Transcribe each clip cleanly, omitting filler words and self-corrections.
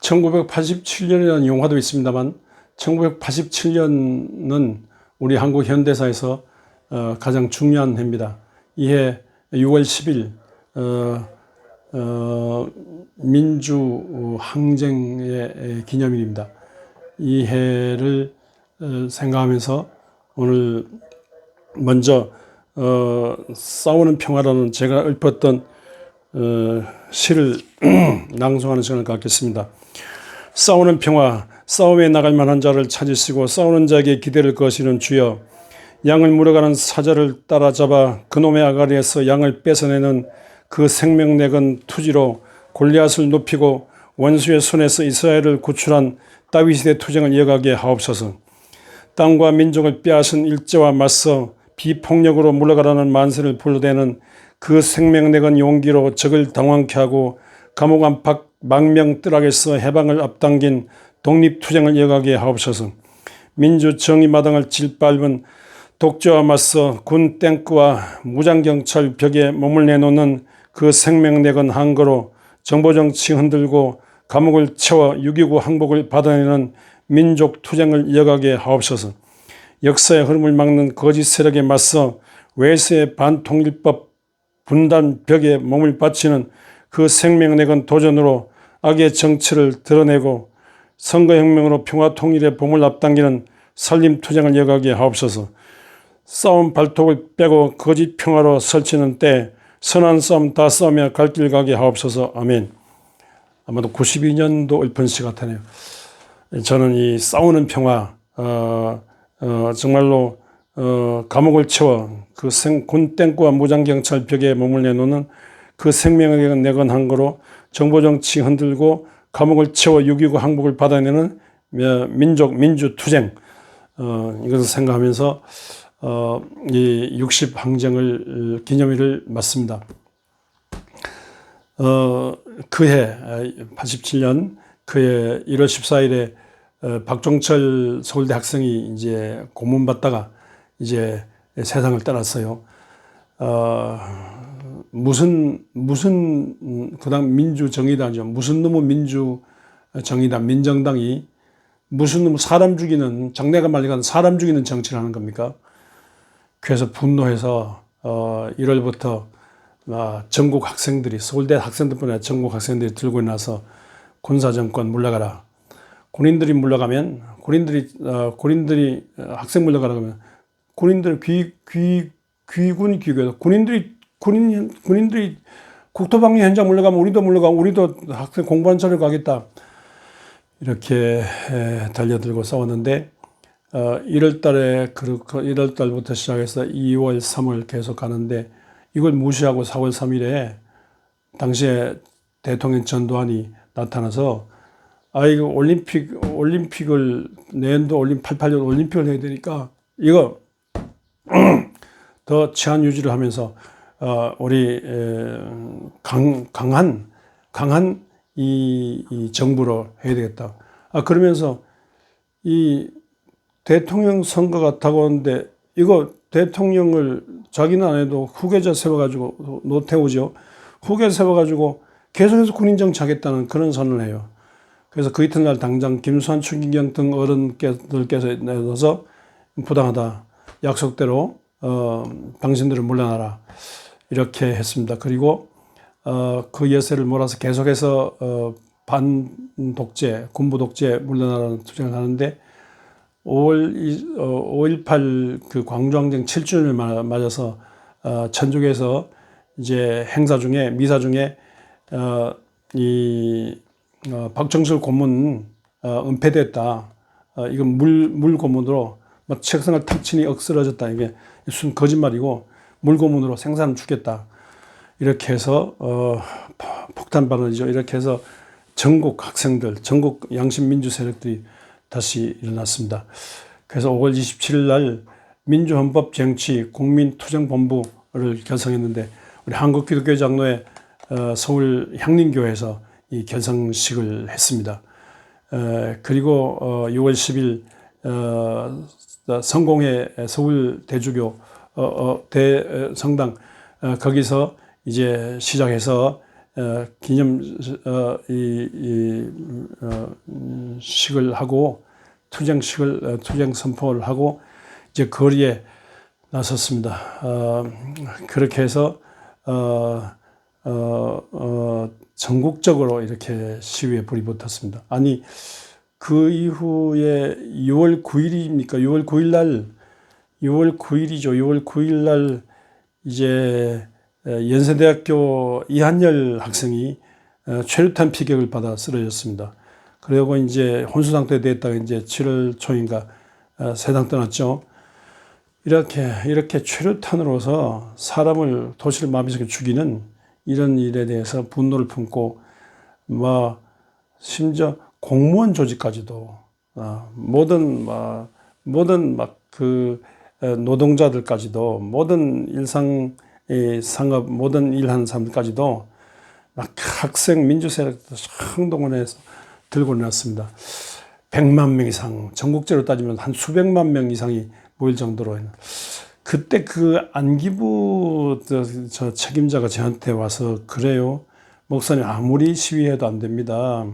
1987년이라는 용화도 있습니다만 1987년은 우리 한국 현대사에서 가장 중요한 해입니다. 이해 6월 10일 민주항쟁의 기념일입니다. 이 해를 생각하면서 오늘 먼저 싸우는 평화라는 제가 읊었던 시를 낭송하는 시간을 갖겠습니다. 싸우는 평화, 싸움에 나갈 만한 자를 찾으시고 싸우는 자에게 기대를 거시는 주여, 양을 물어가는 사자를 따라잡아 그놈의 아가리에서 양을 뺏어내는 그 생명내건 투지로 골리앗을 눕히고 원수의 손에서 이스라엘을 구출한 다윗의 투쟁을 이어가게 하옵소서. 땅과 민족을 빼앗은 일제와 맞서 비폭력으로 물러가라는 만세를 불러대는 그 생명내건 용기로 적을 당황케 하고 감옥 안팎 망명뜰악에서 해방을 앞당긴 독립투쟁을 이어가게 하옵소서. 민주정의 마당을 짓밟은 독재와 맞서 군 탱크와 무장경찰 벽에 몸을 내놓는 그 생명내건 항거로 정보정치 흔들고 감옥을 채워 6.29 항복을 받아내는 민족투쟁을 이어가게 하옵소서. 역사의 흐름을 막는 거짓 세력에 맞서 외세의 반통일법 분단 벽에 몸을 바치는 그 생명내건 도전으로 악의 정치를 드러내고 선거혁명으로 평화통일의 봄을 앞당기는 살림투쟁을 이어가게 하옵소서. 싸움 발톱을 빼고 거짓 평화로 설치는 때 선한 싸움 다 싸우며 갈 길 가게 하옵소서. 아멘. 아마도 92년도 읊은 시 같으네요. 저는 이 싸우는 평화, 정말로 감옥을 채워 그 군 탱크와 무장경찰 벽에 몸을 내놓는 그 생명을 내건 한 거로 정보정치 흔들고 감옥을 채워 6.29 항복을 받아내는 민주투쟁, 이것을 생각하면서 이 60항쟁을 기념일을 맞습니다. 그해 87년 그해 1월 14일에 박종철 서울대 학생이 이제 고문받다가 이제 세상을 떠났어요. 무슨 그다음 민주정의당이죠. 무슨 놈의 민주정의당, 민정당이 무슨 놈의 사람 죽이는, 장래가 말려가는 사람 죽이는 정치를 하는 겁니까? 그래서 분노해서 1월부터 전국 학생들이, 서울대 학생들뿐 아니라 전국 학생들이 들고 나서 군사정권 물러가라. 군인들이 물러가면 군인들이 학생 물러가라 그러면 군인들 귀군 귀교해서 군인들이 국토방위 현장 물러가면 우리도 물러가고 우리도 학생 공부한 차를 가겠다. 이렇게 달려들고 싸웠는데 1월 달부터 시작해서 2월, 3월 계속 가는데 이걸 무시하고 4월 3일에 당시에 대통령 전두환이 나타나서 이거 올림픽을 내년도 88년 올림픽을 해야 되니까 이거 더 치안 유지를 하면서 우리 강한 이 정부로 해야 되겠다. 그러면서 이 대통령 선거가 다가오는데 이거 대통령을 자기는 안 해도 후계자 세워가지고 노태우죠. 후계자 세워가지고 계속해서 군인 정치하겠다는 그런 선언을 해요. 그래서 그 이튿날 당장 김수환, 추기경 등 어른들께서 내서 부당하다. 약속대로 당신들을 물러나라. 이렇게 했습니다. 그리고 그 여세를 몰아서 계속해서 반독재, 군부 독재 물러나라는 투쟁을 하는데 5.18 그 광주항쟁 7주년을 맞아서 천주교에서 이제 미사 중에 박정철 고문 은폐됐다. 이건 물 고문으로 막 책상을 탁 치니 억스러졌다. 이게 순 거짓말이고 물 고문으로 생사는 죽겠다. 이렇게 해서 폭탄 발언이죠. 이렇게 해서 전국 학생들, 전국 양심민주 세력들이 다시 일어났습니다. 그래서 5월 27일 날 민주헌법쟁취 국민투쟁본부를 결성했는데 우리 한국기독교 장로회 서울 향림교회에서 이 결성식을 했습니다. 그리고 6월 10일 성공회 서울 대주교 대성당 거기서 이제 시작해서 식을 하고 투쟁 선포를 하고 이제 거리에 나섰습니다. 그렇게 해서 전국적으로 이렇게 시위에 불이 붙었습니다. 아니 그 이후에 6월 9일입니까? 6월 9일 날 6월 9일이죠. 6월 9일 날 이제 연세대학교 이한열 학생이 최루탄 피격을 받아 쓰러졌습니다. 그리고 이제 혼수상태에 됐다가 이제 7월 초인가 세상 떠났죠. 이렇게 최루탄으로서 사람을 도시를 마비시켜 죽이는 이런 일에 대해서 분노를 품고 심지어 공무원 조직까지도 모든 노동자들까지도 모든 상업 모든 일하는 사람들까지도 학생 민주세력도 항동원해서 들고 나왔습니다. 100만 명 이상, 전국적으로 따지면 한 수백만 명 이상이 모일 정도로. 그때 그 안기부 저 책임자가 저한테 와서 그래요. 목사님 아무리 시위해도 안 됩니다.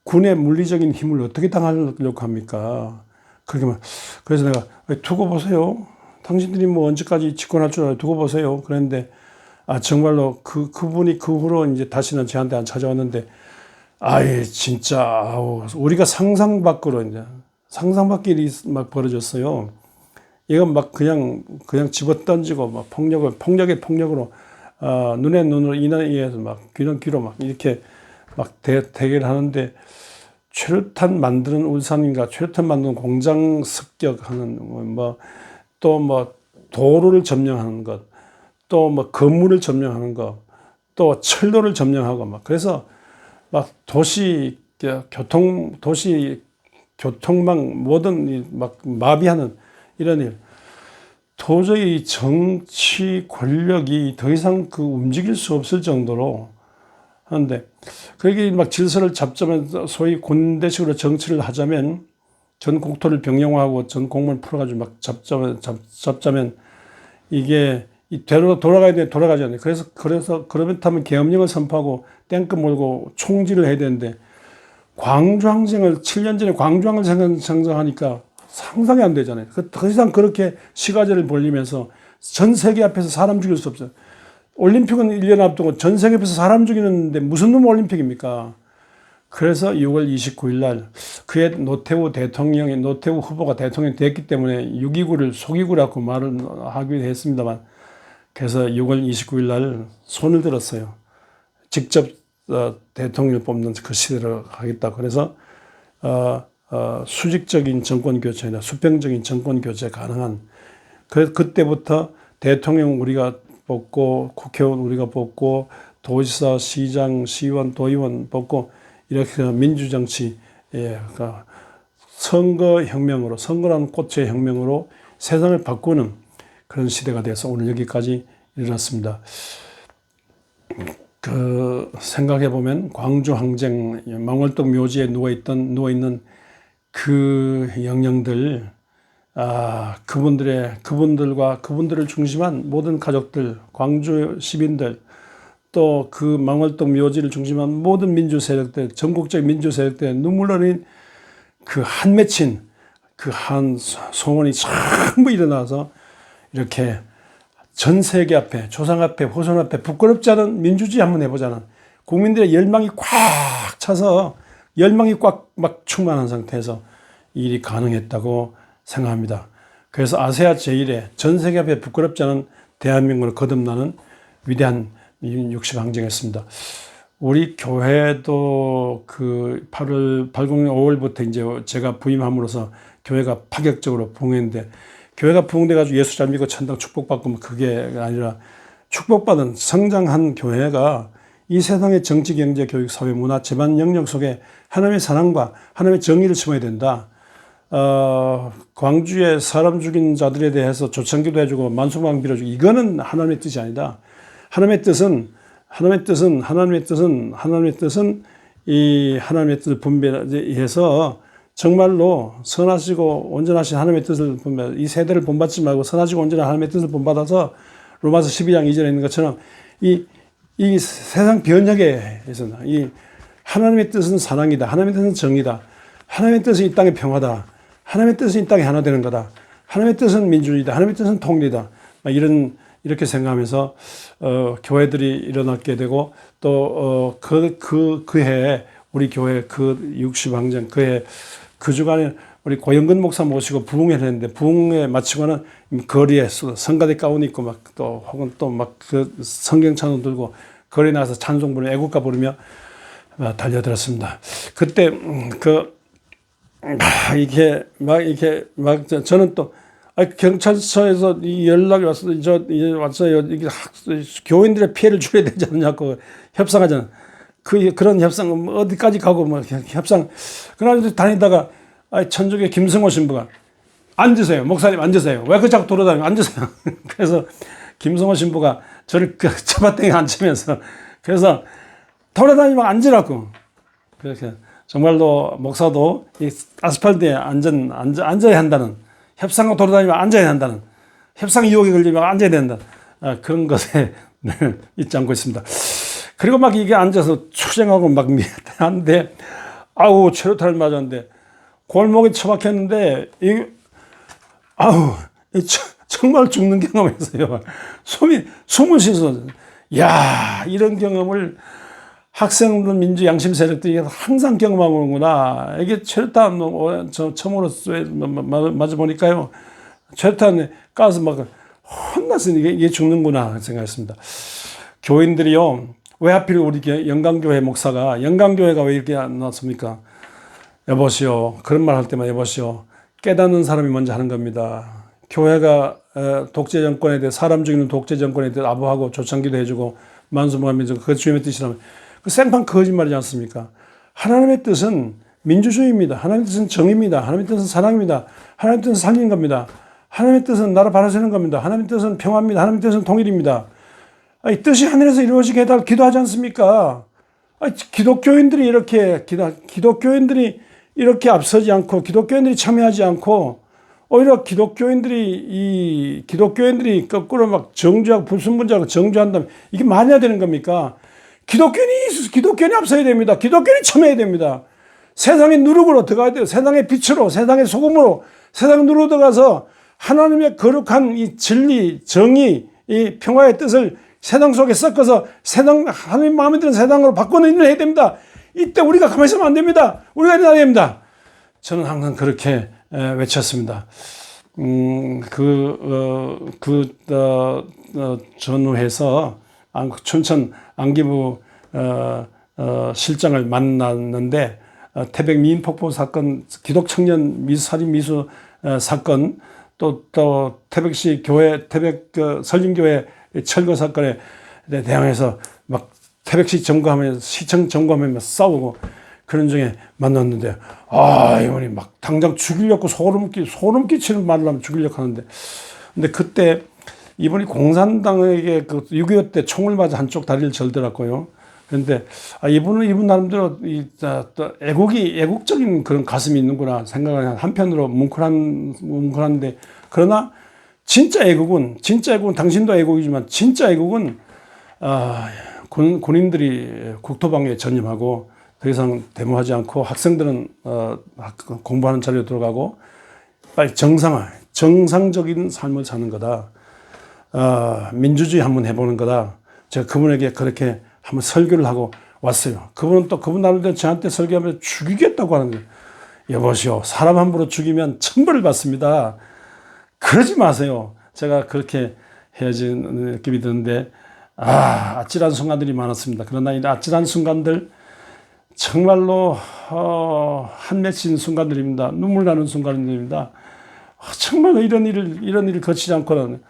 군의 물리적인 힘을 어떻게 당하려고 합니까? 그래서 내가 두고 보세요. 당신들이 뭐 언제까지 집권할 줄 알아요. 두고 보세요. 그랬는데 정말로 그분이 그 후로 이제 다시는 저한테 안 찾아왔는데 진짜 우리가 상상 밖의 일이 막 벌어졌어요. 이건 막 그냥 집어던지고 막 폭력으로 눈에 눈으로 인에 의해서 막 귀는 귀로 막 이렇게 막 대결하는데 최루탄 만드는 울산인가 최루탄 만드는 공장 습격하는 또 도로를 점령하는 것, 또 건물을 점령하는 것, 또 철도를 점령하고 그래서 도시 교통망 모든 마비하는 이런 일. 도저히 정치 권력이 더 이상 움직일 수 없을 정도로 하는데, 그게 질서를 잡자면, 소위 군대식으로 정치를 하자면, 전 국토를 병영화하고 전 공무원 풀어가지고 잡자면, 이게 되로 돌아가야 돼, 돌아가지 않아요. 그래서 그렇다면 계엄령을 선포하고 땡끝 몰고 총질을 해야 되는데, 광주항쟁을 7년 전에 광주항을 상상하니까 상상이 안 되잖아요. 더 이상 그렇게 시가제를 벌리면서 전 세계 앞에서 사람 죽일 수 없어요. 올림픽은 1년 앞두고 전 세계 앞에서 사람 죽이는데 무슨 놈 올림픽입니까? 그래서 6월 29일 날 그의 노태우 후보가 대통령이 됐기 때문에 6.29를 속이구라고 말을 하기도 했습니다만, 그래서 6월 29일 날 손을 들었어요. 직접 대통령을 뽑는 그 시대를 하겠다. 그래서 수직적인 정권 교체나 수평적인 정권 교체 가능한, 그때부터 대통령 우리가 뽑고 국회의원 우리가 뽑고 도지사, 시장, 시의원, 도의원 뽑고 이렇게 민주정치, 선거혁명으로, 선거라는 꽃의 혁명으로 세상을 바꾸는 그런 시대가 돼서 오늘 여기까지 이르렀습니다. 생각해보면 광주 항쟁, 망월동 묘지에 누워있는 그 영령들, 그분들을 중심한 모든 가족들, 광주 시민들, 또 그 망월동 묘지를 중심한 모든 민주 세력들, 전국적 민주 세력들의 눈물 흘린 한 맺힌 한 소원이 전부 일어나서 이렇게 전 세계 앞에, 조상 앞에, 후손 앞에 부끄럽지 않은 민주주의 한번 해보자는 국민들의 열망이 꽉 차서 열망이 꽉 충만한 상태에서 이 일이 가능했다고 생각합니다. 그래서 아세아 제1의 전 세계 앞에 부끄럽지 않은 대한민국을 거듭나는 위대한 60항쟁이었습니다. 우리 교회도 8월 5월부터 이제 제가 부임함으로써 교회가 파격적으로 부흥했는데, 교회가 부흥돼가지고 예수 잘 믿고 천당 축복받고 그게 아니라 축복받은 성장한 교회가 이 세상의 정치, 경제, 교육, 사회, 문화, 재반 영역 속에 하나님의 사랑과 하나님의 정의를 심어야 된다. 광주에 사람 죽인 자들에 대해서 조창기도 해주고 만수방 빌어주고, 이거는 하나님의 뜻이 아니다. 하나님의 뜻은 이 하나님의 뜻을 분별해서 정말로 선하시고 온전하신 하나님의 뜻을 본받아, 이 세대를 본받지 말고 선하시고 온전한 하나님의 뜻을 본받아서 로마서 12장 2절에 있는 것처럼 이 이 세상 변혁에 있어서 이 하나님의 뜻은 사랑이다. 하나님의 뜻은 정의다. 하나님의 뜻은 이 땅의 평화다. 하나님의 뜻은 이 땅이 하나 되는 거다. 하나님의 뜻은 민주주의다. 하나님의 뜻은 통일이다. 이렇게 생각하면서 교회들이 일어났게 되고 또 그 해에 우리 교회 그 60항쟁 그해 그 주간에 우리 고영근 목사 모시고 부흥회를 했는데 부흥회 마치고는 거리에 성가대 가운 입고 막 또 혹은 또 막 그 성경 찬송 들고 거리에 나가서 찬송 부르며 애국가 부르며 달려들었습니다. 그때 저는 또 경찰서에서 이 연락이 왔어요. 이게 교인들의 피해를 줄여야 되지 않냐고 협상하잖아. 그런 협상 어디까지 가고 뭐 협상. 그러나 다니다가 천주교 김승호 신부가 앉으세요. 목사님 앉으세요. 왜 그 자꾸 돌아다니고 앉으세요. 그래서 김승호 신부가 저를 처바땡에 앉으면서 그래서 돌아다니면 앉으라고. 그렇게 정말로 목사도 이 아스팔트에 앉아야 한다는, 협상과 돌아다니면 앉아야 한다는, 협상 유혹에 걸리면 앉아야 된다. 그런 것에 잊지 않고 있습니다. 그리고 막 이게 앉아서 투쟁하고 막 하는데 아우 최루탄을 맞았는데 골목에 처박혔는데 정말 죽는 경험이었어요. 숨을 쉬서 야 이런 경험을 학생들 민주 양심 세력들이 항상 경험하는구나. 이게 최루탄 처음으로 맞아 보니까요. 최루탄에 가서 막 혼나서 이게 죽는구나 생각했습니다. 교인들이요. 왜 하필 우리 영광교회 목사가 영광교회가 왜 이렇게 안 나왔습니까? 여보시오. 그런 말 할 때만 여보시오. 깨닫는 사람이 먼저 하는 겁니다. 교회가 독재 정권에 대해 사람 죽이는 독재 정권에 대해 아부하고 조창기도 해주고 만수무강하면서 그 주님의 뜻이라면 그 생판 거짓말이지 않습니까? 하나님의 뜻은 민주주의입니다. 하나님의 뜻은 정의입니다. 하나님의 뜻은 사랑입니다. 하나님의 뜻은 살리는 겁니다. 하나님의 뜻은 나라 바로 세는 겁니다. 하나님의 뜻은 평화입니다. 하나님의 뜻은 통일입니다. 이 뜻이 하늘에서 이루어지게 해달라고 기도하지 않습니까? 기독교인들이 이렇게 앞서지 않고 기독교인들이 참여하지 않고 오히려 기독교인들이 거꾸로 막 정죄하고 불순분자하고 정죄한다면 이게 말이 되는 겁니까? 기독교인이 앞서야 됩니다. 기독교인이 참여해야 됩니다. 세상의 누룩으로 들어가야 돼요. 세상의 빛으로, 세상의 소금으로, 세상 누룩으로 들어가서 하나님의 거룩한 이 진리, 정의, 이 평화의 뜻을 세상 속에 섞어서 하나님 마음에 드는 세상으로 바꾸는 일을 해야 됩니다. 이때 우리가 가만히 있으면 안 됩니다. 우리가 일어나야 됩니다. 저는 항상 그렇게 외쳤습니다. 전후해서 춘천 안기부 실장을 만났는데 태백 미인 폭포 사건, 기독 청년 살인 미수 사건, 또 태백시 교회 설림교회 철거 사건에 대항해서 막 태백시 점거하면 시청 점거하면 싸우고 그런 중에 만났는데 이분이 막 당장 죽이려고 소름 끼치는 말을 하면 죽이려고 하는데 근데 그때 이분이 공산당에게 그 6.25 때 총을 맞아 한쪽 다리를 절더라고요. 그런데 이분 나름대로 애국적인 그런 가슴이 있는구나 생각을 한편으로 뭉클한데 그러나 진짜 애국은 당신도 애국이지만 진짜 애국은 군인들이 국토방위에 전념하고 더 이상 데모하지 않고 학생들은 공부하는 자리로 들어가고 빨리 정상적인 삶을 사는 거다. 민주주의 한번 해보는 거다. 제가 그분에게 그렇게 한번 설교를 하고 왔어요. 그분은 또 그분 나름대로 저한테 설교하면서 죽이겠다고 하는 거예요. 여보시오. 사람 함부로 죽이면 천벌을 받습니다. 그러지 마세요. 제가 그렇게 헤어진 느낌이 드는데 아찔한 순간들이 많았습니다. 그러나 이 아찔한 순간들 정말로 한 맺힌 순간들입니다. 눈물 나는 순간들입니다. 정말 이런 일을 거치지 않고는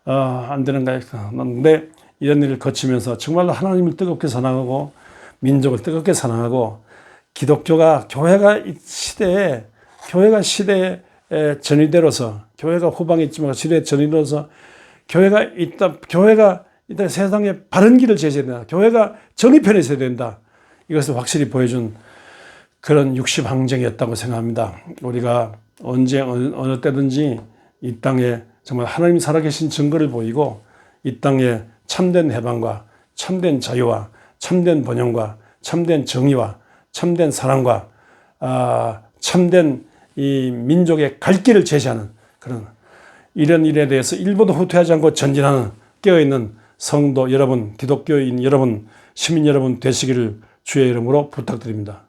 안 되는가 했는데 이런 일을 거치면서 정말로 하나님을 뜨겁게 사랑하고 민족을 뜨겁게 사랑하고 교회가 시대의 전위대로서 교회가 후방에 있지만 시대의 전위대로서 교회가 이따 세상에 바른 길을 제시해야 된다. 교회가 정의편에 서야 된다. 이것을 확실히 보여준 그런 60항쟁이었다고 생각합니다. 우리가 언제 어느 때든지 이 땅에 정말 하나님 살아계신 증거를 보이고 이 땅에 참된 해방과 참된 자유와 참된 번영과 참된 정의와 참된 사랑과 참된 이 민족의 갈 길을 제시하는 그런 이런 일에 대해서 일부도 후퇴하지 않고 전진하는 깨어있는 성도 여러분, 기독교인 여러분, 시민 여러분 되시기를 주의 이름으로 부탁드립니다.